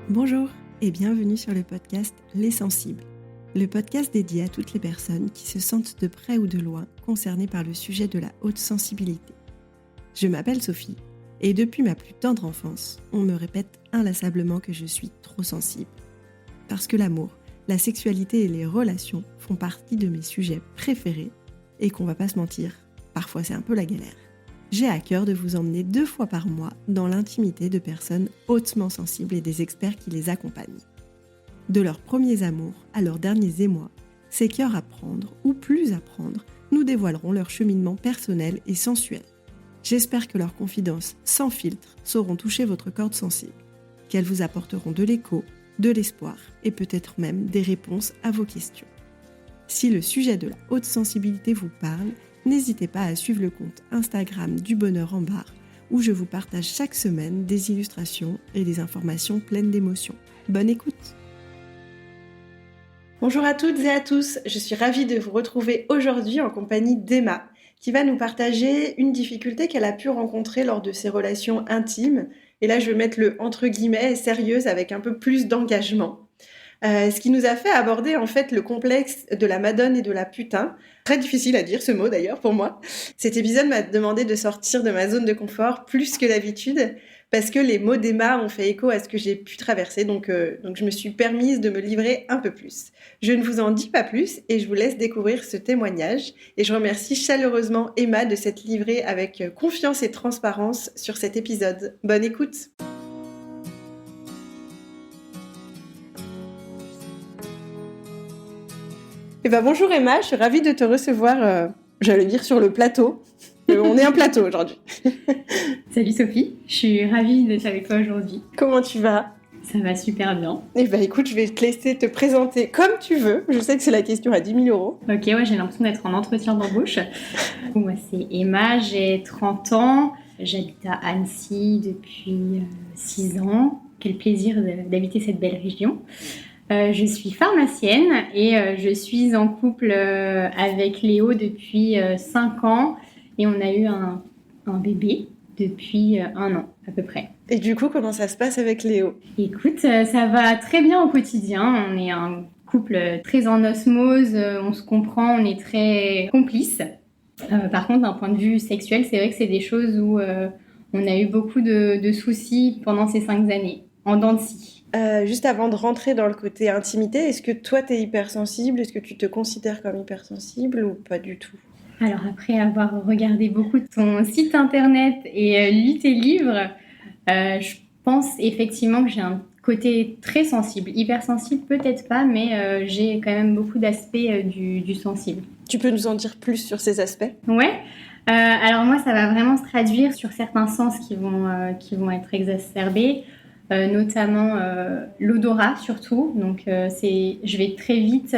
Bonjour et bienvenue sur le podcast Les Sensibles, le podcast dédié à toutes les personnes qui se sentent de près ou de loin concernées par le sujet de la haute sensibilité. Je m'appelle Sophie et depuis ma plus tendre enfance, on me répète inlassablement que je suis trop sensible. Parce que l'amour, la sexualité et les relations font partie de mes sujets préférés et qu'on va pas se mentir, parfois c'est un peu la galère. J'ai à cœur de vous emmener 2 fois par mois dans l'intimité de personnes hautement sensibles et des experts qui les accompagnent. De leurs premiers amours à leurs derniers émois, ces cœurs à prendre ou plus à prendre nous dévoileront leur cheminement personnel et sensuel. J'espère que leurs confidences sans filtre sauront toucher votre corde sensible, qu'elles vous apporteront de l'écho, de l'espoir et peut-être même des réponses à vos questions. Si le sujet de la haute sensibilité vous parle, n'hésitez pas à suivre le compte Instagram du Bonheur en Barre, où je vous partage chaque semaine des illustrations et des informations pleines d'émotions. Bonne écoute! Bonjour à toutes et à tous, je suis ravie de vous retrouver aujourd'hui en compagnie d'Emma, qui va nous partager une difficulté qu'elle a pu rencontrer lors de ses relations intimes. Et là, je vais mettre le entre guillemets sérieuse avec un peu plus d'engagement. Ce qui nous a fait aborder en fait le complexe de la madone et de la putain. Très difficile à dire ce mot d'ailleurs pour moi. Cet épisode m'a demandé de sortir de ma zone de confort plus que d'habitude parce que les mots d'Emma ont fait écho à ce que j'ai pu traverser. Donc je me suis permise de me livrer un peu plus. Je ne vous en dis pas plus et je vous laisse découvrir ce témoignage. Et je remercie chaleureusement Emma de s'être livrée avec confiance et transparence sur cet épisode. Bonne écoute! Eh ben, bonjour Emma, je suis ravie de te recevoir, j'allais dire sur le plateau. On est un plateau aujourd'hui. Salut Sophie, je suis ravie d'être avec toi aujourd'hui. Comment tu vas ? Ça va super bien. Eh ben écoute, je vais te laisser te présenter comme tu veux. Je sais que c'est la question à 10 000 €. Ok, ouais, j'ai l'impression d'être en entretien d'embauche. Moi, c'est Emma, j'ai 30 ans. J'habite à Annecy depuis 6 ans. Quel plaisir d'habiter cette belle région. Je suis pharmacienne et je suis en couple avec Léo depuis 5 ans. Et on a eu un bébé depuis 1 an à peu près. Et du coup, comment ça se passe avec Léo ? Écoute, ça va très bien au quotidien. On est un couple très en osmose, on se comprend, on est très complices. Par contre, d'un point de vue sexuel, c'est vrai que c'est des choses où on a eu beaucoup de soucis pendant ces 5 années, en dents de scie. Juste avant de rentrer dans le côté intimité, est-ce que toi, t'es hypersensible ? Est-ce que tu te considères comme hypersensible ou pas du tout ? Alors après avoir regardé beaucoup de ton site internet et lu tes livres, je pense effectivement que j'ai un côté très sensible. Hypersensible peut-être pas, mais j'ai quand même beaucoup d'aspects du sensible. Tu peux nous en dire plus sur ces aspects ? Ouais. Alors moi, ça va vraiment se traduire sur certains sens qui vont être exacerbés, notamment l'odorat surtout. Donc je vais très vite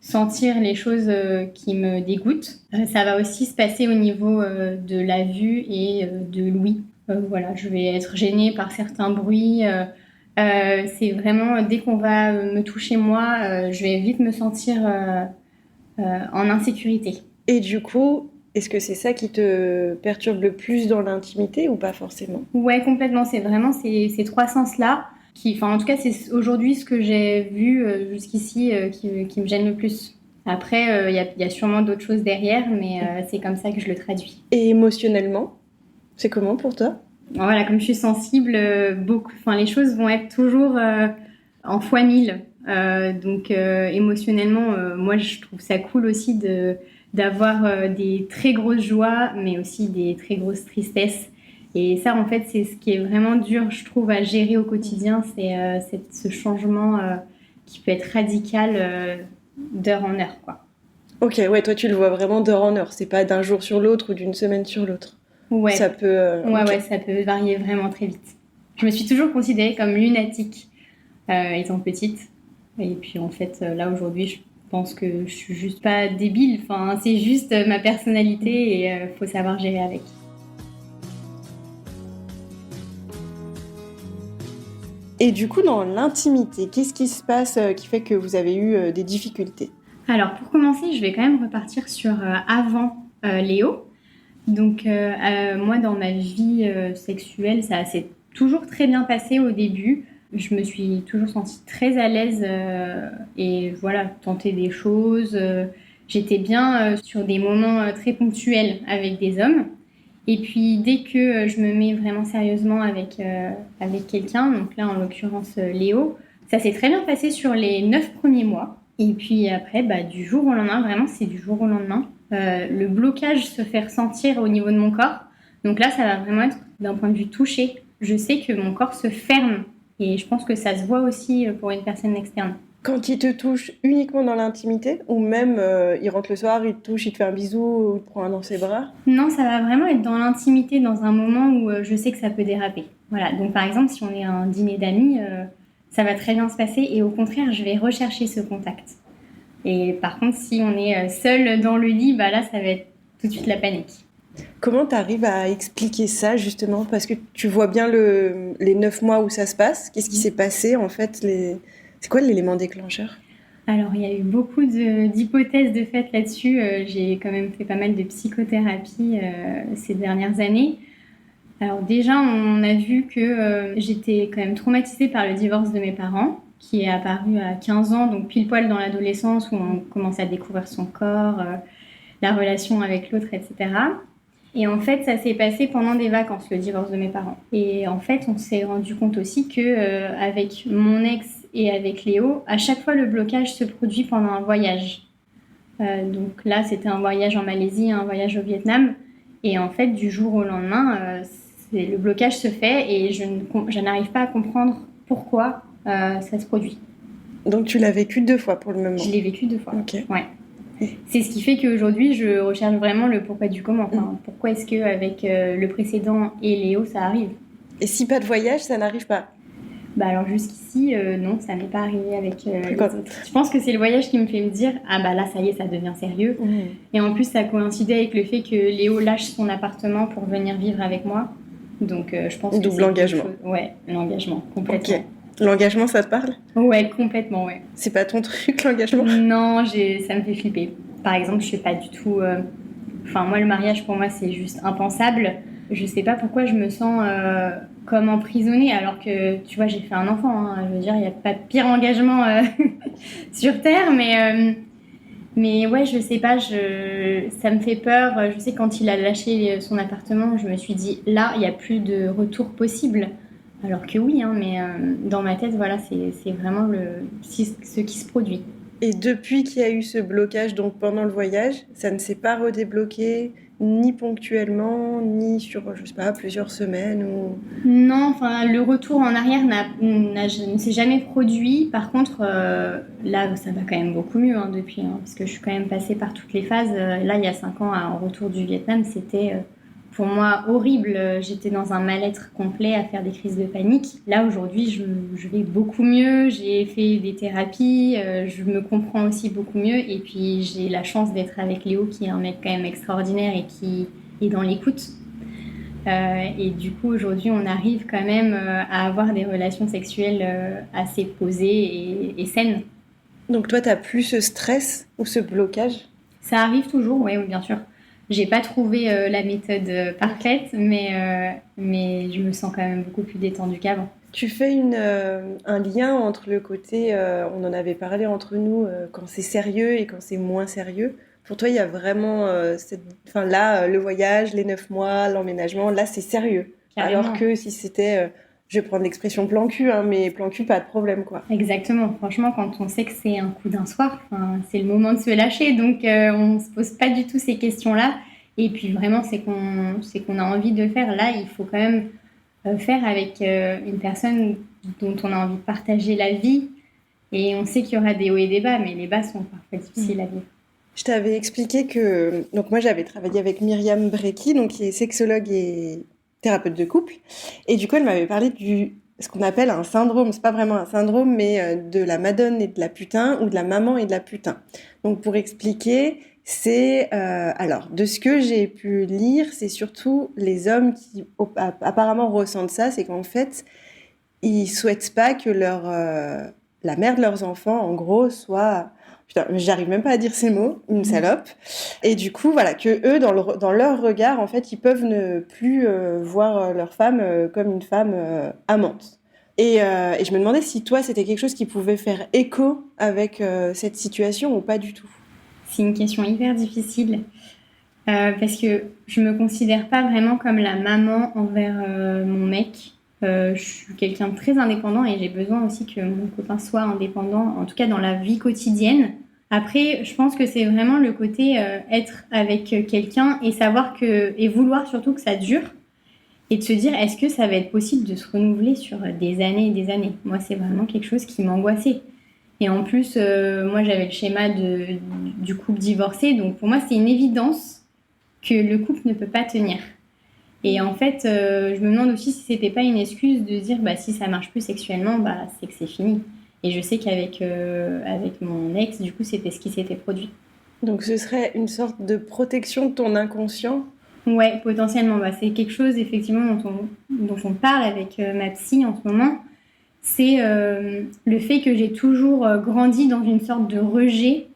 sentir les choses qui me dégoûtent. Ça va aussi se passer au niveau de la vue et de l'ouïe. Voilà, je vais être gênée par certains bruits. C'est vraiment, dès qu'on va me toucher moi, je vais vite me sentir en insécurité. Et du coup, est-ce que c'est ça qui te perturbe le plus dans l'intimité ou pas forcément ? Ouais, complètement. C'est vraiment ces 3 sens-là en tout cas, c'est aujourd'hui ce que j'ai vu jusqu'ici qui me gêne le plus. Après, y a sûrement d'autres choses derrière, mais c'est comme ça que je le traduis. Et émotionnellement, c'est comment pour toi ? Voilà, comme je suis sensible, les choses vont être toujours en fois 1000. Donc émotionnellement, moi je trouve ça cool aussi d'avoir des très grosses joies, mais aussi des très grosses tristesses. Et ça, en fait, c'est ce qui est vraiment dur, je trouve, à gérer au quotidien, c'est ce changement qui peut être radical d'heure en heure, quoi. Ok, ouais, toi tu le vois vraiment d'heure en heure, c'est pas d'un jour sur l'autre ou d'une semaine sur l'autre. Ouais. Ça peut. Ouais, ça peut varier vraiment très vite. Je me suis toujours considérée comme lunatique étant petite. Et puis en fait, là aujourd'hui, je pense que je suis juste pas débile. Enfin, c'est juste ma personnalité et faut savoir gérer avec. Et du coup, dans l'intimité, qu'est-ce qui se passe qui fait que vous avez eu des difficultés ? Alors, pour commencer, je vais quand même repartir sur avant Léo. Donc, moi, dans ma vie sexuelle, ça s'est toujours très bien passé au début. Je me suis toujours sentie très à l'aise et voilà, tenter des choses. J'étais bien sur des moments très ponctuels avec des hommes. Et puis dès que je me mets vraiment sérieusement avec quelqu'un, donc là en l'occurrence Léo, ça s'est très bien passé sur les 9 premiers mois. Et puis après, du jour au lendemain, vraiment c'est du jour au lendemain. Le blocage se fait ressentir au niveau de mon corps. Donc là, ça va vraiment être d'un point de vue touché. Je sais que mon corps se ferme et je pense que ça se voit aussi pour une personne externe. Quand il te touche uniquement dans l'intimité, ou même il rentre le soir, il te touche, il te fait un bisou, ou il te prend un dans ses bras? Non, ça va vraiment être dans l'intimité, dans un moment où je sais que ça peut déraper. Voilà, donc par exemple, si on est à un dîner d'amis, ça va très bien se passer et au contraire, je vais rechercher ce contact. Et par contre, si on est seul dans le lit, là, ça va être tout de suite la panique. Comment tu arrives à expliquer ça, justement? Parce que tu vois bien les 9 mois où ça se passe. Qu'est-ce qui s'est passé, en fait? C'est quoi l'élément déclencheur? Alors, il y a eu beaucoup d'hypothèses de fait là-dessus. J'ai quand même fait pas mal de psychothérapie ces dernières années. Alors déjà, on a vu que j'étais quand même traumatisée par le divorce de mes parents, qui est apparu à 15 ans, donc pile poil dans l'adolescence où on commence à découvrir son corps, la relation avec l'autre, etc. Et en fait, ça s'est passé pendant des vacances, le divorce de mes parents. Et en fait, on s'est rendu compte aussi que avec mon ex et avec Léo, à chaque fois, le blocage se produit pendant un voyage. Donc là, c'était un voyage en Malaisie, un voyage au Vietnam. Et en fait, du jour au lendemain, le blocage se fait et je n'arrive pas à comprendre pourquoi ça se produit. Donc tu l'as vécu 2 fois pour le moment? Je l'ai vécu 2 fois. Ok. Ouais. C'est ce qui fait qu'aujourd'hui, je recherche vraiment le pourquoi du comment. Enfin, pourquoi est-ce qu'avec le précédent et Léo, ça arrive? Et si pas de voyage, ça n'arrive pas? Alors jusqu'ici, non, ça n'est pas arrivé avec les autres. Je pense que c'est le voyage qui me fait me dire « Ah là, ça y est, ça devient sérieux. Et en plus, ça coïncidait avec le fait que Léo lâche son appartement pour venir vivre avec moi. Donc je pense que double engagement. Ouais, l'engagement, complètement. Ok. L'engagement, ça te parle? Ouais, complètement, ouais. C'est pas ton truc, l'engagement? Non, ça me fait flipper. Par exemple, je suis pas du tout... moi, le mariage, pour moi, c'est juste impensable. Je sais pas pourquoi je me sens comme emprisonnée, alors que, tu vois, j'ai fait un enfant. Hein. Je veux dire, il n'y a pas de pire engagement sur Terre, mais ouais, je sais pas, ça me fait peur. Je sais, quand il a lâché son appartement, je me suis dit, là, il n'y a plus de retour possible. Alors que oui, hein, mais dans ma tête, voilà, c'est vraiment ce qui se produit. Et depuis qu'il y a eu ce blocage, donc pendant le voyage, ça ne s'est pas redébloqué, ni ponctuellement, ni sur, je sais pas, plusieurs semaines ou... Non, le retour en arrière ne s'est jamais produit. Par contre, là, ça va quand même beaucoup mieux depuis, parce que je suis quand même passée par toutes les phases. Là, il y a 5 ans, en retour du Vietnam, c'était pour moi horrible. J'étais dans un mal-être complet à faire des crises de panique. Là, aujourd'hui, je vais beaucoup mieux. J'ai fait des thérapies. Je me comprends aussi beaucoup mieux. Et puis, j'ai la chance d'être avec Léo, qui est un mec quand même extraordinaire et qui est dans l'écoute. Et du coup, aujourd'hui, on arrive quand même à avoir des relations sexuelles assez posées et saines. Donc toi, t'as plus ce stress ou ce blocage? Ça arrive toujours, oui, bien sûr. J'ai pas trouvé la méthode parfaite, mais je me sens quand même beaucoup plus détendue qu'avant. Tu fais un lien entre le côté, on en avait parlé entre nous, quand c'est sérieux et quand c'est moins sérieux. Pour toi, il y a vraiment là, le voyage, les 9 mois, l'emménagement, là, c'est sérieux. Carrément. Alors que si c'était, je vais prendre l'expression plan cul, mais plan cul, pas de problème, quoi. Exactement. Franchement, quand on sait que c'est un coup d'un soir, c'est le moment de se lâcher. Donc, on se pose pas du tout ces questions-là. Et puis, vraiment, c'est qu'on a envie de le faire. Là, il faut quand même faire avec une personne dont on a envie de partager la vie. Et on sait qu'il y aura des hauts et des bas, mais les bas sont parfois difficiles à vivre. Je t'avais expliqué que... Donc moi, j'avais travaillé avec Myriam Brecki, donc, qui est sexologue et thérapeute de couple. Et du coup, elle m'avait parlé ce qu'on appelle un syndrome. C'est pas vraiment un syndrome, mais de la madone et de la putain, ou de la maman et de la putain. Donc pour expliquer, c'est... alors, de ce que j'ai pu lire, c'est surtout les hommes qui apparemment ressentent ça. C'est qu'en fait, ils souhaitent pas que la mère de leurs enfants, en gros, soit... Putain, j'arrive même pas à dire ces mots, une salope. Et du coup, voilà, que eux, dans leur regard, en fait, ils peuvent ne plus voir leur femme comme une femme amante. Et je me demandais si toi, c'était quelque chose qui pouvait faire écho avec cette situation ou pas du tout. C'est une question hyper difficile parce que je me considère pas vraiment comme la maman envers mon mec. Je suis quelqu'un de très indépendant et j'ai besoin aussi que mon copain soit indépendant, en tout cas dans la vie quotidienne. Après, je pense que c'est vraiment le côté être avec quelqu'un et savoir et vouloir surtout que ça dure et de se dire est-ce que ça va être possible de se renouveler sur des années et des années. Moi, c'est vraiment quelque chose qui m'angoissait. Et en plus, moi, j'avais le schéma du couple divorcé, donc pour moi, c'est une évidence que le couple ne peut pas tenir. Et en fait, je me demande aussi si c'était pas une excuse de dire bah si ça marche plus sexuellement, bah c'est que c'est fini. Et je sais qu'avec avec mon ex, du coup, c'était ce qui s'était produit. Donc ce serait une sorte de protection de ton inconscient. Ouais, potentiellement, bah, c'est quelque chose effectivement dont on parle avec ma psy en ce moment. C'est le fait que j'ai toujours grandi dans une sorte de rejet.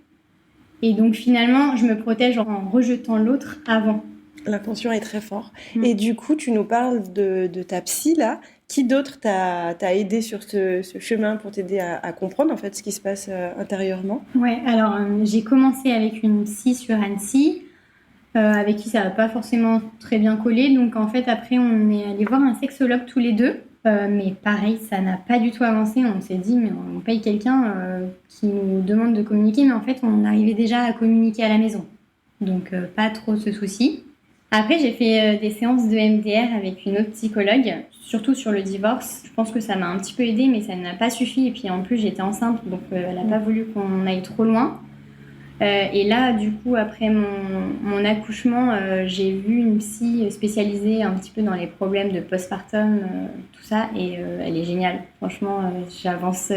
Et donc finalement, je me protège en rejetant l'autre avant. L'inconscient est très fort. Et du coup, tu nous parles de ta psy là. Qui d'autre t'a aidé sur ce chemin pour t'aider à comprendre en fait ce qui se passe intérieurement? Ouais, alors j'ai commencé avec une psy sur Annecy, avec qui ça n'a pas forcément très bien collé. Donc en fait, après, on est allé voir un sexologue tous les deux. Mais pareil, ça n'a pas du tout avancé. On s'est dit, mais on paye quelqu'un qui nous demande de communiquer, mais en fait, on arrivait déjà à communiquer à la maison. Donc pas trop ce souci. Après, j'ai fait des séances de MDR avec une autre psychologue, surtout sur le divorce. Je pense que ça m'a un petit peu aidée, mais ça n'a pas suffi. Et puis en plus, j'étais enceinte, donc elle n'a pas voulu qu'on aille trop loin. Et là, du coup, après mon accouchement, j'ai vu une psy spécialisée un petit peu dans les problèmes de postpartum, tout ça, et elle est géniale. Franchement, j'avance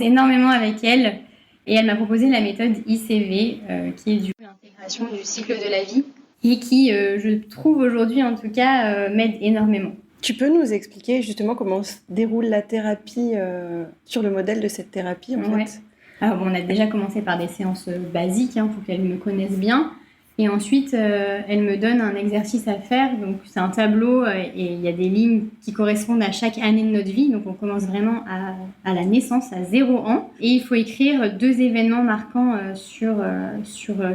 énormément avec elle. Et elle m'a proposé la méthode ICV, qui est l'intégration du cycle de la vie, et qui, je trouve aujourd'hui en tout cas, m'aide énormément. Tu peux nous expliquer justement comment se déroule la thérapie sur le modèle de cette thérapie en fait? Alors, on a déjà commencé par des séances basiques, pour qu'elle me connaisse bien. Et ensuite, elle me donne un exercice à faire. Donc, c'est un tableau et il y a des lignes qui correspondent à chaque année de notre vie. Donc, on commence vraiment à la naissance, à 0 ans. Et il faut écrire 2 événements marquants sur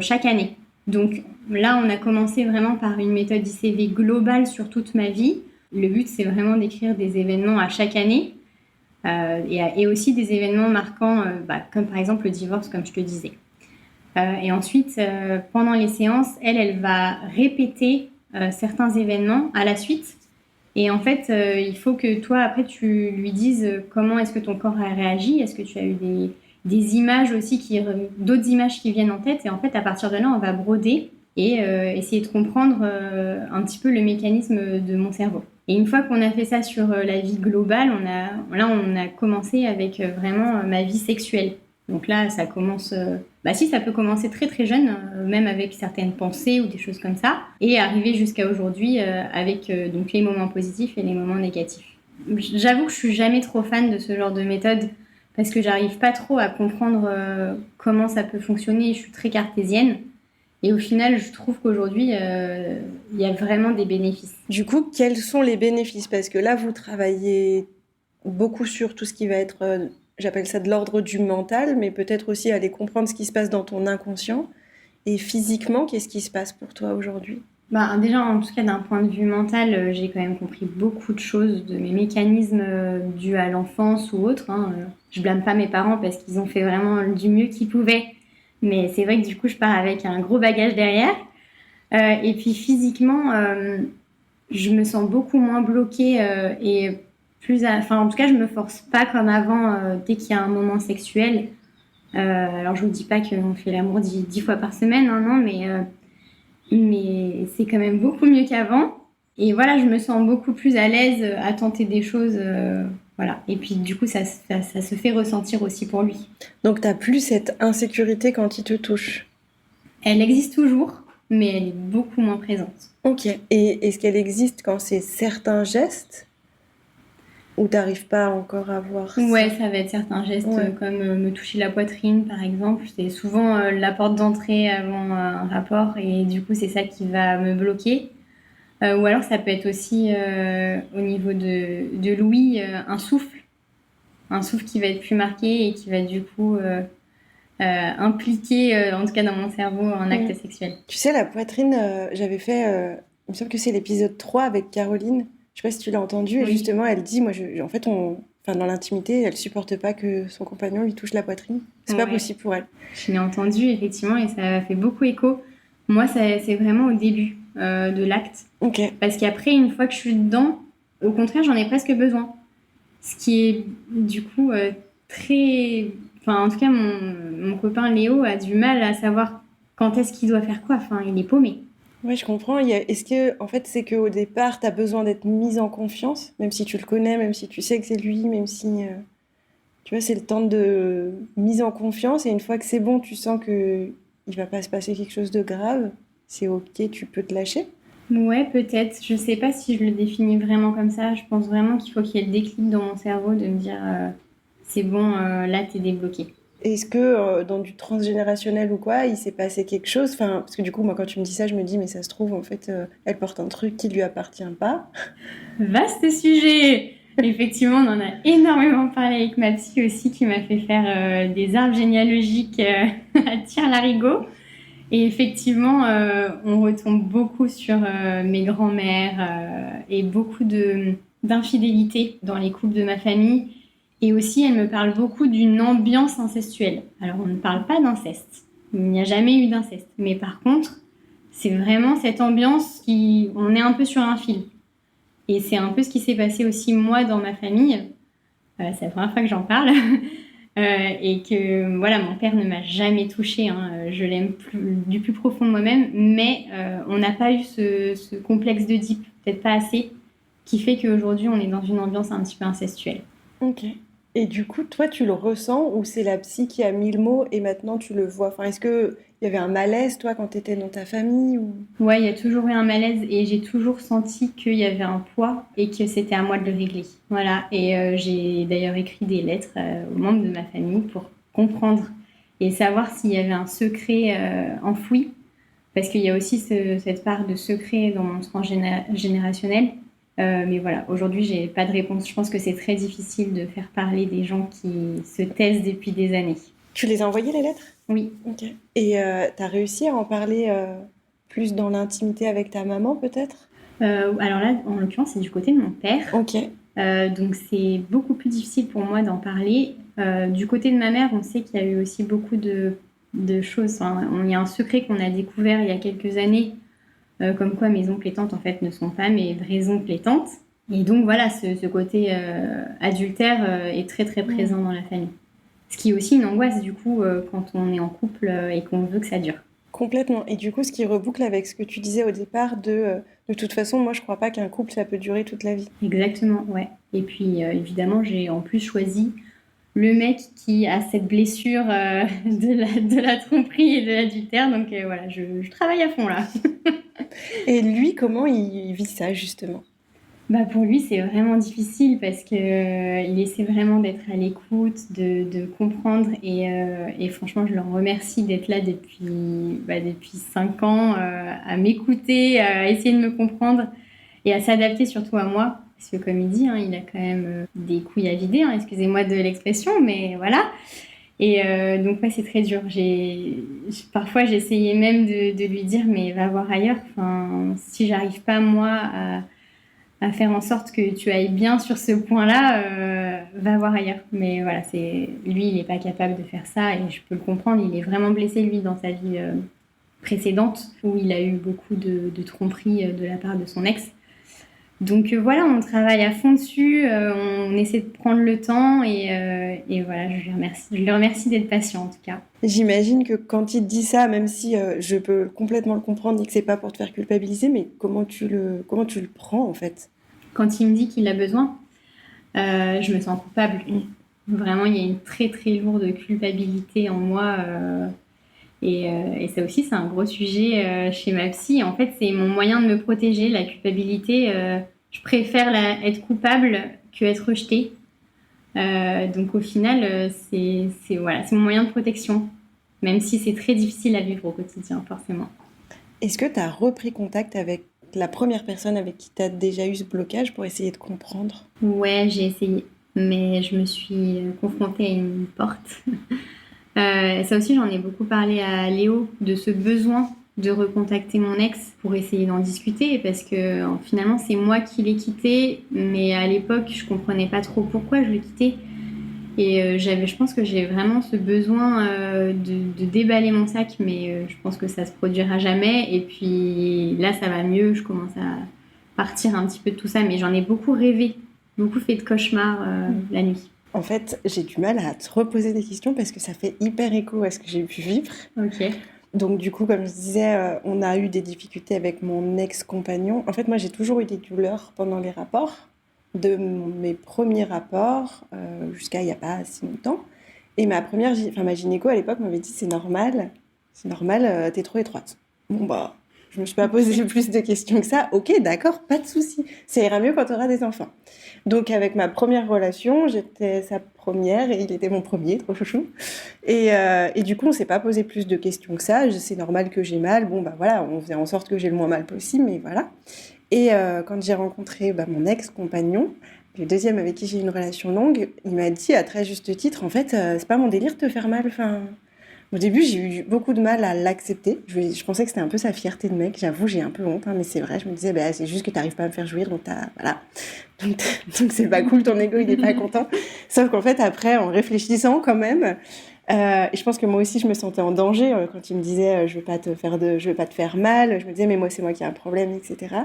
chaque année. Donc, là, on a commencé vraiment par une méthode ICV globale sur toute ma vie. Le but, c'est vraiment d'écrire des événements à chaque année. Et aussi des événements marquants, comme par exemple le divorce, comme je te disais. Et ensuite, pendant les séances, elle va répéter certains événements à la suite. Et en fait, il faut que toi, après, tu lui dises comment est-ce que ton corps a réagi. Est-ce que tu as eu des images aussi, d'autres images qui viennent en tête. Et en fait, à partir de là, on va broder et essayer de comprendre un petit peu le mécanisme de mon cerveau. Et une fois qu'on a fait ça sur la vie globale, on a commencé avec vraiment ma vie sexuelle. Donc là, ça commence... ça peut commencer très très jeune, même avec certaines pensées ou des choses comme ça, et arriver jusqu'à aujourd'hui avec donc les moments positifs et les moments négatifs. J'avoue que je suis jamais trop fan de ce genre de méthode, parce que j'arrive pas trop à comprendre comment ça peut fonctionner. Je suis très cartésienne. Et au final, je trouve qu'aujourd'hui, il y a vraiment des bénéfices. Du coup, quels sont les bénéfices? Parce que là, vous travaillez beaucoup sur tout ce qui va être, j'appelle ça de l'ordre du mental, mais peut-être aussi aller comprendre ce qui se passe dans ton inconscient. Et physiquement, qu'est-ce qui se passe pour toi aujourd'hui? Déjà, en tout cas, d'un point de vue mental, j'ai quand même compris beaucoup de choses de mes mécanismes dus à l'enfance ou autres. Je blâme pas mes parents parce qu'ils ont fait vraiment du mieux qu'ils pouvaient. Mais c'est vrai que du coup, je pars avec un gros bagage derrière. Et puis physiquement, je me sens beaucoup moins bloquée et en tout cas, je me force pas comme avant dès qu'il y a un moment sexuel. Alors, je vous dis pas qu'on fait l'amour 10 fois par semaine, non, mais c'est quand même beaucoup mieux qu'avant. Et voilà, je me sens beaucoup plus à l'aise à tenter des choses. Voilà. Et puis, du coup, ça se fait ressentir aussi pour lui. Donc, tu n'as plus cette insécurité quand il te touche? Elle existe toujours, mais elle est beaucoup moins présente. Ok. Et est-ce qu'elle existe quand c'est certains gestes ou tu n'arrives pas encore à voir ça? Ouais, ça va être certains gestes comme me toucher la poitrine, par exemple. C'est souvent la porte d'entrée avant un rapport et du coup, c'est ça qui va me bloquer. Ou alors ça peut être aussi au niveau de l'ouïe, un souffle qui va être plus marqué et qui va du coup impliquer, en tout cas dans mon cerveau, un acte sexuel. Tu sais, la poitrine, j'avais fait, il me semble que c'est l'épisode 3 avec Caroline. Je sais pas si tu l'as entendu. Et Oui. justement, elle dit, moi, en fait, enfin, dans l'intimité, elle supporte pas que son compagnon lui touche la poitrine. C'est pas Ouais. possible pour elle. Je l'ai entendu effectivement et ça a fait beaucoup écho. Moi, c'est vraiment au début de l'acte. Ok. Parce qu'après, une fois que je suis dedans, au contraire, j'en ai presque besoin. Ce qui est du coup très... Enfin, en tout cas, mon copain Léo a du mal à savoir quand est-ce qu'il doit faire quoi. Enfin, il est paumé. Ouais, je comprends. Est-ce que, en fait, c'est qu'au départ, tu as besoin d'être mise en confiance, même si tu le connais, même si tu sais que c'est lui, même si, tu vois, c'est le temps de mise en confiance. Et une fois que c'est bon, tu sens que il va pas se passer quelque chose de grave. C'est ok, tu peux te lâcher. Ouais, peut-être. Je sais pas si je le définis vraiment comme ça. Je pense vraiment qu'il faut qu'il y ait le déclic dans mon cerveau de me dire c'est bon, là, t'es débloqué. Est-ce que dans du transgénérationnel ou quoi, il s'est passé quelque chose? Enfin, parce que du coup, moi, quand tu me dis ça, je me dis, mais ça se trouve, en fait, elle porte un truc qui lui appartient pas. Vaste sujet! Effectivement, on en a énormément parlé avec ma psy aussi, qui m'a fait faire des arbres généalogiques à tire-larigot. Et effectivement, on retombe beaucoup sur mes grands-mères et beaucoup d'infidélité dans les couples de ma famille. Et aussi, elle me parle beaucoup d'une ambiance incestuelle. Alors, on ne parle pas d'inceste. Il n'y a jamais eu d'inceste. Mais par contre, c'est vraiment cette ambiance qui... On est un peu sur un fil. Et c'est un peu ce qui s'est passé aussi moi dans ma famille. C'est la première fois que j'en parle. Et que voilà, mon père ne m'a jamais touchée. Hein. Je l'aime du plus profond de moi-même. Mais on n'a pas eu ce complexe d'Oedipe, peut-être pas assez, qui fait qu'aujourd'hui on est dans une ambiance un petit peu incestuelle. Ok. Et du coup, toi, tu le ressens ou c'est la psy qui a mis le mot et maintenant tu le vois? Enfin, est-ce que il y avait un malaise, toi, quand tu étais dans ta famille ou... Ouais, il y a toujours eu un malaise et j'ai toujours senti qu'il y avait un poids et que c'était à moi de le régler. Voilà, et j'ai d'ailleurs écrit des lettres aux membres de ma famille pour comprendre et savoir s'il y avait un secret enfoui, parce qu'il y a aussi cette part de secret dans mon transgénérationnel. Mais voilà, aujourd'hui, j'ai pas de réponse. Je pense que c'est très difficile de faire parler des gens qui se taisent depuis des années. Tu les as envoyées, les lettres? Oui. Ok. Et t'as réussi à en parler plus dans l'intimité avec ta maman, peut-être? Alors là, en l'occurrence, c'est du côté de mon père. Ok. Donc c'est beaucoup plus difficile pour moi d'en parler. Du côté de ma mère, on sait qu'il y a eu aussi beaucoup de choses. Enfin, il y a un secret qu'on a découvert il y a quelques années, comme quoi mes oncles et tantes en fait ne sont pas mes vrais oncles et tantes. Et donc voilà, ce côté adultère est très très présent dans la famille. Ce qui est aussi une angoisse du coup quand on est en couple et qu'on veut que ça dure. Complètement. Et du coup, ce qui reboucle avec ce que tu disais au départ de toute façon, moi, je crois pas qu'un couple, ça peut durer toute la vie. Exactement, ouais. Et puis évidemment, j'ai en plus choisi le mec qui a cette blessure de la tromperie et de l'adultère. Donc voilà, je travaille à fond là. Et lui, comment il vit ça, justement? Bah pour lui, c'est vraiment difficile parce que il essaie vraiment d'être à l'écoute, de comprendre et franchement, je le remercie d'être là depuis 5 ans, à m'écouter, à essayer de me comprendre et à s'adapter surtout à moi. Parce que comme il dit, hein, il a quand même des couilles à vider, hein, excusez-moi de l'expression, mais voilà. Et donc ouais, c'est très dur. Parfois, j'essayais même de lui dire, mais va voir ailleurs. Enfin, si j'arrive pas moi à faire en sorte que tu ailles bien sur ce point-là, va voir ailleurs. Mais voilà, lui, il n'est pas capable de faire ça et je peux le comprendre. Il est vraiment blessé, lui, dans sa vie précédente où il a eu beaucoup de tromperies de la part de son ex. Donc voilà, on travaille à fond dessus, on essaie de prendre le temps et voilà, je le remercie d'être patient en tout cas. J'imagine que quand il te dit ça, même si je peux complètement le comprendre et que c'est pas pour te faire culpabiliser, mais comment tu le prends, en fait? Quand il me dit qu'il a besoin, je me sens coupable. Vraiment, il y a une très très lourde culpabilité en moi. Et ça aussi, c'est un gros sujet chez ma psy. En fait, c'est mon moyen de me protéger, la culpabilité. Je préfère être coupable que être rejetée. Donc au final, voilà, c'est mon moyen de protection. Même si c'est très difficile à vivre au quotidien, forcément. Est-ce que tu as repris contact avec la première personne avec qui tu as déjà eu ce blocage pour essayer de comprendre? Ouais, j'ai essayé, mais je me suis confrontée à une porte. Ça aussi, j'en ai beaucoup parlé à Léo, de ce besoin de recontacter mon ex pour essayer d'en discuter, parce que finalement, c'est moi qui l'ai quitté, mais à l'époque, je comprenais pas trop pourquoi je le quittais. Et je pense que j'ai vraiment ce besoin de déballer mon sac, mais je pense que ça se produira jamais. Et puis là, ça va mieux, je commence à partir un petit peu de tout ça, mais j'en ai beaucoup rêvé, beaucoup fait de cauchemars la nuit. En fait, j'ai du mal à te reposer des questions parce que ça fait hyper écho à ce que j'ai pu vivre. Ok. Donc du coup, comme je disais, on a eu des difficultés avec mon ex-compagnon. En fait, moi, j'ai toujours eu des douleurs pendant les rapports, mes premiers rapports jusqu'à il n'y a pas si longtemps. Et ma gynéco à l'époque m'avait dit c'est normal, t'es trop étroite. Bon bah, je me suis pas posé plus de questions que ça. Ok, d'accord, pas de souci. Ça ira mieux quand tu auras des enfants. Donc avec ma première relation, j'étais sa première et il était mon premier, trop chouchou. Et du coup, on s'est pas posé plus de questions que ça. C'est normal que j'ai mal. Bon bah voilà, on faisait en sorte que j'ai le moins mal possible, mais voilà. Et quand j'ai rencontré mon ex-compagnon, le deuxième avec qui j'ai eu une relation longue, il m'a dit à très juste titre, en fait, c'est pas mon délire de te faire mal. Enfin, au début, j'ai eu beaucoup de mal à l'accepter. Je pensais que c'était un peu sa fierté de mec. J'avoue, j'ai un peu honte, mais c'est vrai. Je me disais, c'est juste que t'arrives pas à me faire jouir, donc voilà. Donc c'est pas cool, ton ego, il est pas content. Sauf qu'en fait, après, en réfléchissant quand même, et je pense que moi aussi, je me sentais en danger quand il me disait, je veux pas te faire mal. Je me disais, mais moi, c'est moi qui ai un problème, etc.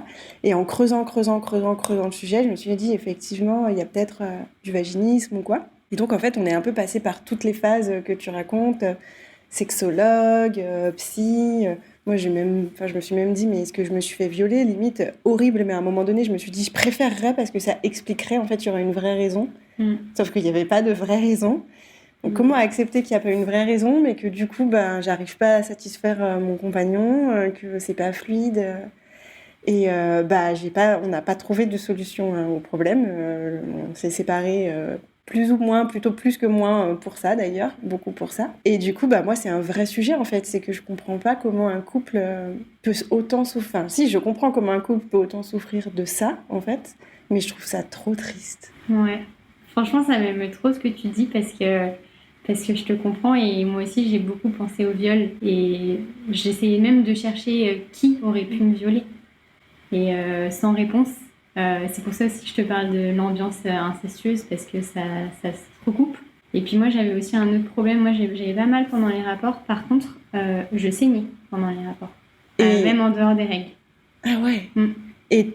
Et en creusant le sujet, je me suis dit, effectivement, il y a peut-être du vaginisme ou quoi. Et donc, en fait, on est un peu passé par toutes les phases que tu racontes. Sexologue, psy. Moi, je me suis même dit, mais est-ce que je me suis fait violer? Limite, horrible. Mais à un moment donné, je me suis dit, je préférerais parce que ça expliquerait, en fait, il y aurait une vraie raison. Sauf qu'il n'y avait pas de vraie raison. Donc, comment accepter qu'il n'y a pas une vraie raison, mais que du coup, j'arrive pas à satisfaire mon compagnon, que c'est pas fluide. On n'a pas trouvé de solution au problème. On s'est séparés plus ou moins, plutôt plus que moins pour ça d'ailleurs, beaucoup pour ça. Et du coup, moi, c'est un vrai sujet en fait. C'est que je comprends pas comment un couple peut autant souffrir. Enfin, si, je comprends comment un couple peut autant souffrir de ça en fait, mais je trouve ça trop triste. Ouais. Franchement, ça m'aime trop ce que tu dis parce que je te comprends et moi aussi j'ai beaucoup pensé au viol et j'essayais même de chercher qui aurait pu me violer et sans réponse. C'est pour ça aussi que je te parle de l'ambiance incestueuse parce que ça se recoupe. Et puis moi j'avais aussi un autre problème, moi j'avais pas mal pendant les rapports, par contre je saignais pendant les rapports, même en dehors des règles. Ah ouais. Et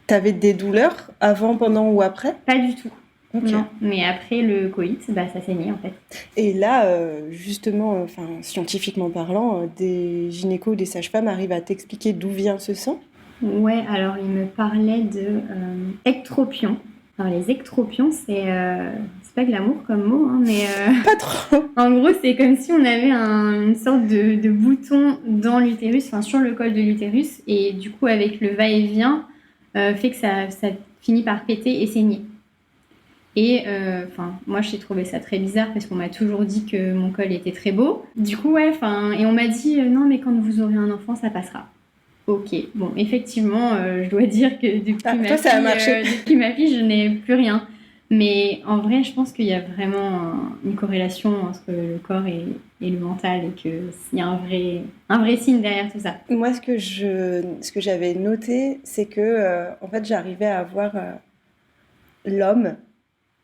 t'avais des douleurs avant, pendant ou après? Pas du tout. Okay. Non, mais après le coït, ça saignait en fait. Et là, justement, scientifiquement parlant, des gynécos, des sages-femmes arrivent à t'expliquer d'où vient ce sang? Ouais, alors il me parlait de ectropions. Alors les ectropions, c'est pas glamour comme mot, hein, mais pas trop. En gros, c'est comme si on avait une sorte de bouton dans l'utérus, enfin sur le col de l'utérus, et du coup avec le va-et-vient, fait que ça finit par péter et saigner. Et moi j'ai trouvé ça très bizarre parce qu'on m'a toujours dit que mon col était très beau. Du coup et on m'a dit non mais quand vous aurez un enfant ça passera. Ok, bon effectivement je dois dire que depuis ma fille je n'ai plus rien. Mais en vrai je pense qu'il y a vraiment une corrélation entre le corps et le mental et qu'il y a un vrai signe derrière tout ça. Moi ce que j'avais noté c'est que en fait j'arrivais à voir l'homme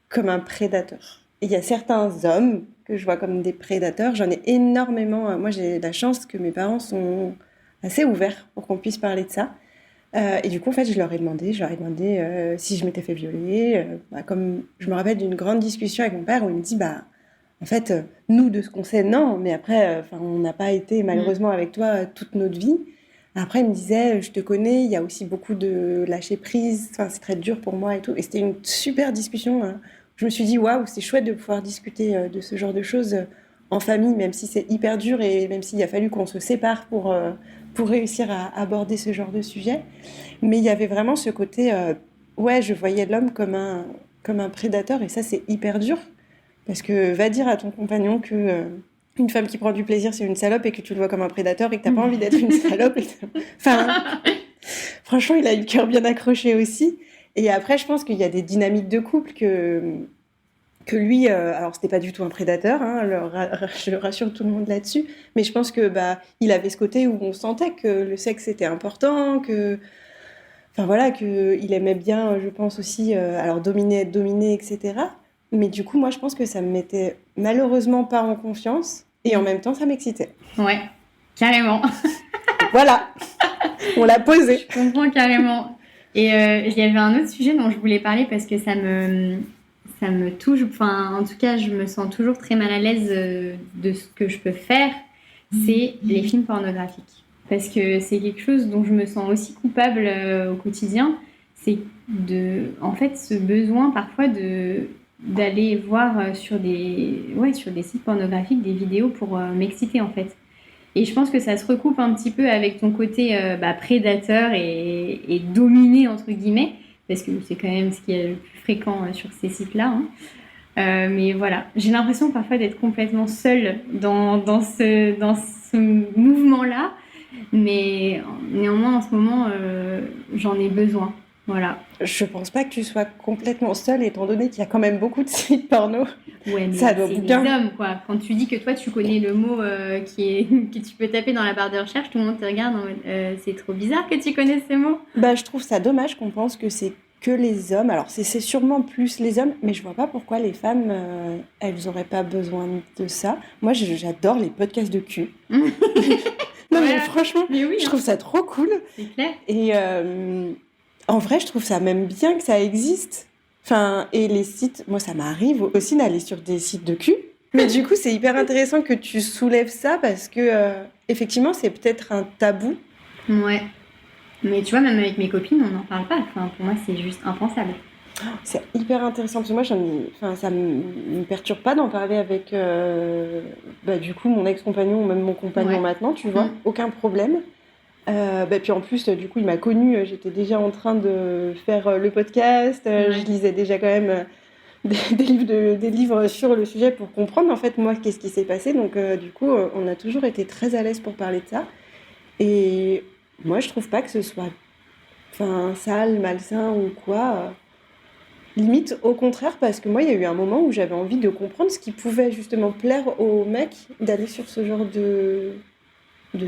comme un prédateur. Il y a certains hommes que je vois comme des prédateurs. J'en ai énormément. Moi, j'ai la chance que mes parents sont assez ouverts pour qu'on puisse parler de ça. Et du coup, en fait, je leur ai demandé si je m'étais fait violer. Comme je me rappelle d'une grande discussion avec mon père où il me dit, en fait, nous, de ce qu'on sait, non. Mais après, on n'a pas été malheureusement avec toi toute notre vie. Après, il me disait, je te connais, il y a aussi beaucoup de lâcher prise. Enfin, c'est très dur pour moi et tout. Et c'était une super discussion. Hein. Je me suis dit, waouh, c'est chouette de pouvoir discuter de ce genre de choses en famille, même si c'est hyper dur et même s'il a fallu qu'on se sépare pour réussir à aborder ce genre de sujet. Mais il y avait vraiment ce côté, je voyais l'homme comme un prédateur et ça, c'est hyper dur. Parce que va dire à ton compagnon que une femme qui prend du plaisir, c'est une salope et que tu le vois comme un prédateur et que t'as pas envie d'être une salope. franchement, il a le cœur bien accroché aussi. Et après, je pense qu'il y a des dynamiques de couple que lui, alors c'était pas du tout un prédateur, hein, je rassure tout le monde là-dessus, mais je pense que il avait ce côté où on sentait que le sexe était important, enfin voilà, que il aimait bien, je pense aussi, alors dominer, être dominé, etc. Mais du coup, moi, je pense que ça me mettait malheureusement pas en confiance, et en même temps, ça m'excitait. Ouais, carrément. Voilà, on l'a posé. Je comprends carrément. Et il y avait un autre sujet dont je voulais parler parce que ça me touche. Enfin, en tout cas, je me sens toujours très mal à l'aise de ce que je peux faire. C'est les films pornographiques. Parce que c'est quelque chose dont je me sens aussi coupable au quotidien. C'est en fait, ce besoin parfois d'aller voir sur des sites pornographiques des vidéos pour m'exciter en fait. Et je pense que ça se recoupe un petit peu avec ton côté prédateur et dominé, entre guillemets, parce que c'est quand même ce qui est le plus fréquent sur ces sites-là. Hein. Mais voilà, j'ai l'impression parfois d'être complètement seule dans ce mouvement-là, mais néanmoins, en ce moment, j'en ai besoin. Voilà. Je pense pas que tu sois complètement seule, étant donné qu'il y a quand même beaucoup de sites porno. Ouais, mais ça doit c'est bien. des hommes, quoi. Quand tu dis que toi, tu connais le mot que tu peux taper dans la barre de recherche, tout le monde te regarde en mode c'est trop bizarre que tu connaisses ces mots. Je trouve ça dommage qu'on pense que c'est que les hommes. Alors, c'est sûrement plus les hommes, mais je vois pas pourquoi les femmes, elles auraient pas besoin de ça. Moi, j'adore les podcasts de cul. Non, mais franchement, mais oui, je trouve ça trop cool. C'est clair. Et en vrai, je trouve ça même bien que ça existe. Enfin, et les sites, moi, ça m'arrive aussi d'aller sur des sites de cul. Mais du coup, c'est hyper intéressant que tu soulèves ça parce que, effectivement, c'est peut-être un tabou. Ouais. Mais tu vois, même avec mes copines, on n'en parle pas. Enfin, pour moi, c'est juste impensable. C'est hyper intéressant parce que moi, ça me perturbe pas d'en parler avec, du coup, mon ex-compagnon ou même mon compagnon maintenant, tu vois, aucun problème. Puis en plus, du coup, il m'a connue, j'étais déjà en train de faire le podcast, je lisais déjà quand même des livres sur le sujet pour comprendre en fait moi qu'est-ce qui s'est passé. Donc du coup, on a toujours été très à l'aise pour parler de ça. Et moi, je trouve pas que ce soit sale, malsain ou quoi. Limite, au contraire, parce que moi, il y a eu un moment où j'avais envie de comprendre ce qui pouvait justement plaire aux mecs d'aller sur ce genre de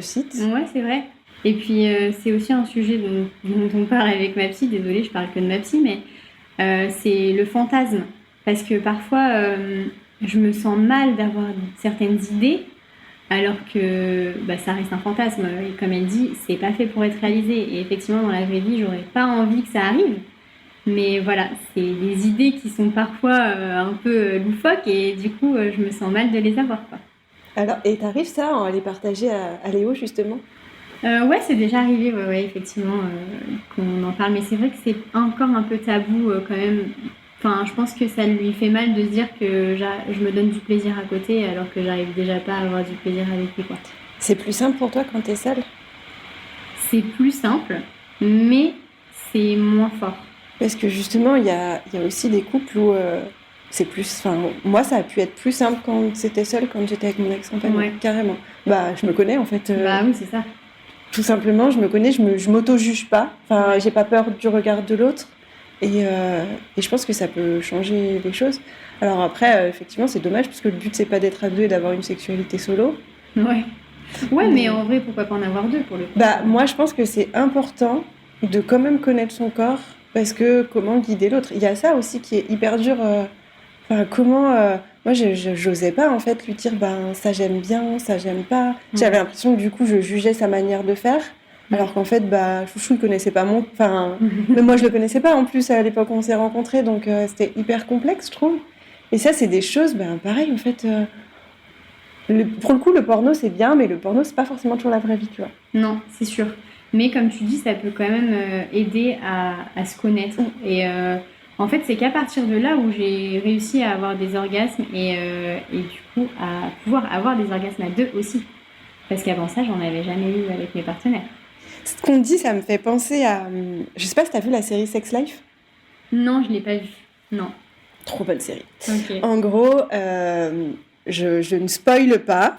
site. Ouais, c'est vrai. Et puis, c'est aussi un sujet dont on parle avec ma psy. Désolée, je parle que de ma psy, mais c'est le fantasme. Parce que parfois, je me sens mal d'avoir certaines idées, alors que ça reste un fantasme. Et comme elle dit, c'est pas fait pour être réalisé. Et effectivement, dans la vraie vie, j'aurais pas envie que ça arrive. Mais voilà, c'est des idées qui sont parfois un peu loufoques et du coup, je me sens mal de les avoir, quoi. Alors, et t'arrives ça à les partager à Léo, justement? Ouais, c'est déjà arrivé, ouais, effectivement, qu'on en parle. Mais c'est vrai que c'est encore un peu tabou quand même. Enfin, je pense que ça lui fait mal de se dire que je me donne du plaisir à côté alors que j'arrive déjà pas à avoir du plaisir avec lui, quoi. C'est plus simple pour toi quand t'es seule? C'est plus simple, mais c'est moins fort. Parce que justement, il y a aussi des couples où c'est plus. Enfin, moi, ça a pu être plus simple quand c'était seule, quand j'étais avec mon ex-compagnon, carrément. Je me connais en fait. Oui, c'est ça. Tout simplement, je me connais, je m'auto-juge pas. Enfin, j'ai pas peur du regard de l'autre. Et je pense que ça peut changer les choses. Alors après, effectivement, c'est dommage parce que le but, c'est pas d'être à deux et d'avoir une sexualité solo. Ouais. Ouais, mais en vrai, pourquoi pas en avoir deux pour le coup? Moi, je pense que c'est important de quand même connaître son corps parce que comment guider l'autre. Il y a ça aussi qui est hyper dur. Comment. Moi, j'osais pas en fait lui dire ça j'aime bien, ça j'aime pas. J'avais l'impression que du coup, je jugeais sa manière de faire. Alors qu'en fait, Chouchou, il connaissait pas mais moi, je le connaissais pas en plus à l'époque où on s'est rencontrés, donc c'était hyper complexe, je trouve. Et ça, c'est des choses, pareil, en fait. Pour le coup, le porno, c'est bien, mais le porno, c'est pas forcément toujours la vraie vie, tu vois. Non, c'est sûr. Mais comme tu dis, ça peut quand même aider à se connaître. Et en fait, c'est qu'à partir de là où j'ai réussi à avoir des orgasmes et du coup, à pouvoir avoir des orgasmes à deux aussi. Parce qu'avant ça, j'en avais jamais eu avec mes partenaires. Ce qu'on dit, ça me fait penser à... Je sais pas si t'as vu la série Sex Life? Non, je l'ai pas vue. Non. Trop bonne série. Okay. En gros, je ne spoile pas.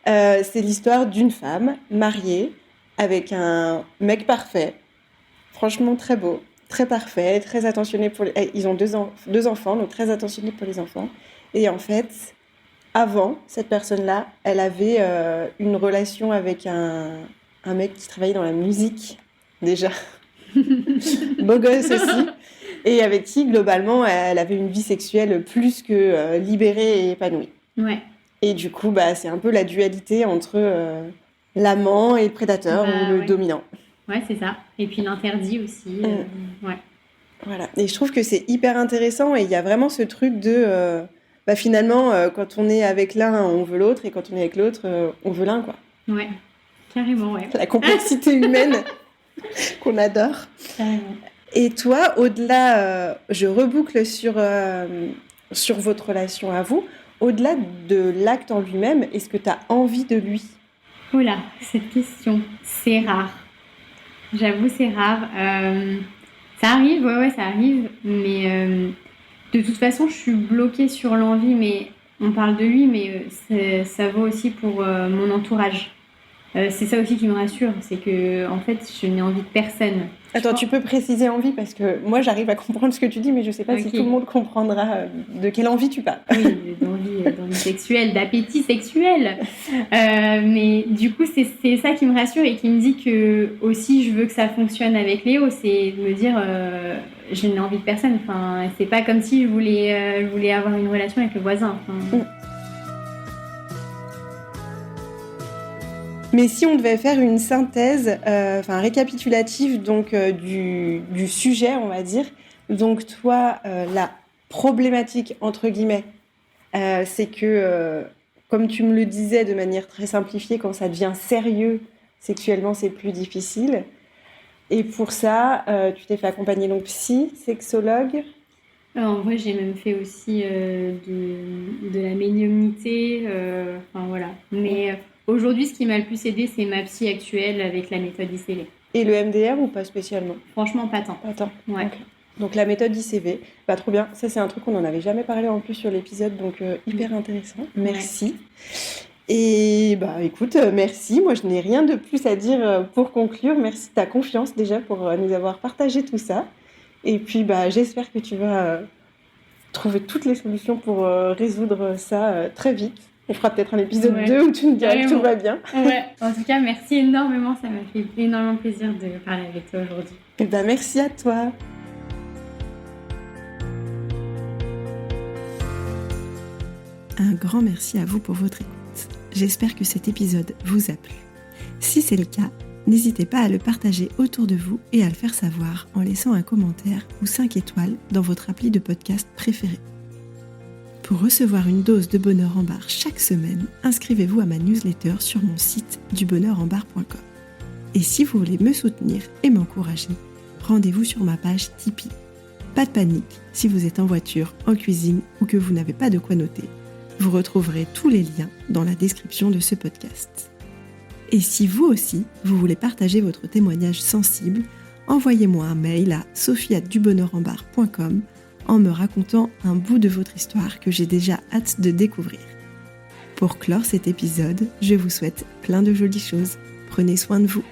C'est l'histoire d'une femme mariée avec un mec parfait. Franchement, très beau, très parfait, très attentionné pour les... Ils ont deux enfants, donc très attentionné pour les enfants. Et en fait, avant, cette personne-là, elle avait une relation avec un mec qui travaillait dans la musique, déjà. Beau gosse aussi. Et avec qui, globalement, elle avait une vie sexuelle plus que libérée et épanouie. Ouais. Et du coup, c'est un peu la dualité entre l'amant et le prédateur ou le dominant. Ouais, c'est ça. Et puis l'interdit aussi. Ouais. Voilà. Et je trouve que c'est hyper intéressant et il y a vraiment ce truc de... finalement, quand on est avec l'un, on veut l'autre et quand on est avec l'autre, on veut l'un, quoi. Ouais, carrément, ouais. La complexité humaine qu'on adore. Carrément. Et toi, au-delà, je reboucle sur votre relation à vous, au-delà de l'acte en lui-même, est-ce que tu as envie de lui ? Oula, cette question, c'est rare. J'avoue, c'est rare. Ça arrive, ouais, ça arrive. Mais de toute façon, je suis bloquée sur l'envie. Mais on parle de lui, mais ça vaut aussi pour mon entourage. C'est ça aussi qui me rassure, c'est que en fait, je n'ai envie de personne. Attends, tu peux préciser envie parce que moi, j'arrive à comprendre ce que tu dis, mais je ne sais pas si tout le monde comprendra de quelle envie tu parles. Oui, d'envie sexuelle, d'appétit sexuel. Mais du coup, c'est ça qui me rassure et qui me dit que aussi, je veux que ça fonctionne avec Léo, c'est de me dire, je n'ai envie de personne. Enfin, c'est pas comme si je voulais avoir une relation avec le voisin. Enfin, Mais si on devait faire une synthèse, un récapitulatif donc, du sujet, on va dire, donc toi, la problématique, entre guillemets, c'est que, comme tu me le disais de manière très simplifiée, quand ça devient sérieux sexuellement, c'est plus difficile. Et pour ça, tu t'es fait accompagner donc psy, sexologue. En vrai, j'ai même fait aussi de la médiumnité, voilà. Mais aujourd'hui, ce qui m'a le plus aidé, c'est ma psy actuelle avec la méthode ICV. Et le MDR ou pas spécialement ? Franchement, pas tant. Pas tant. Ouais. Okay. Donc la méthode ICV, trop bien. Ça, c'est un truc qu'on n'en avait jamais parlé en plus sur l'épisode, donc hyper intéressant. Merci. Ouais. Et écoute, merci. Moi, je n'ai rien de plus à dire pour conclure. Merci de ta confiance déjà pour nous avoir partagé tout ça. Et puis, j'espère que tu vas trouver toutes les solutions pour résoudre ça très vite. On fera peut-être un épisode 2 où tu nous diras que tout va bien. Ouais. En tout cas, merci énormément. Ça m'a fait énormément plaisir de parler avec toi aujourd'hui. Et merci à toi. Un grand merci à vous pour votre écoute. J'espère que cet épisode vous a plu. Si c'est le cas, n'hésitez pas à le partager autour de vous et à le faire savoir en laissant un commentaire ou 5 étoiles dans votre appli de podcast préféré. Pour recevoir une dose de bonheur en barre chaque semaine, inscrivez-vous à ma newsletter sur mon site dubonheurenbarre.com. Et si vous voulez me soutenir et m'encourager, rendez-vous sur ma page Tipeee. Pas de panique, si vous êtes en voiture, en cuisine ou que vous n'avez pas de quoi noter, vous retrouverez tous les liens dans la description de ce podcast. Et si vous aussi, vous voulez partager votre témoignage sensible, envoyez-moi un mail à sophie@dubonheurenbarre.com en me racontant un bout de votre histoire que j'ai déjà hâte de découvrir. Pour clore cet épisode, je vous souhaite plein de jolies choses. Prenez soin de vous.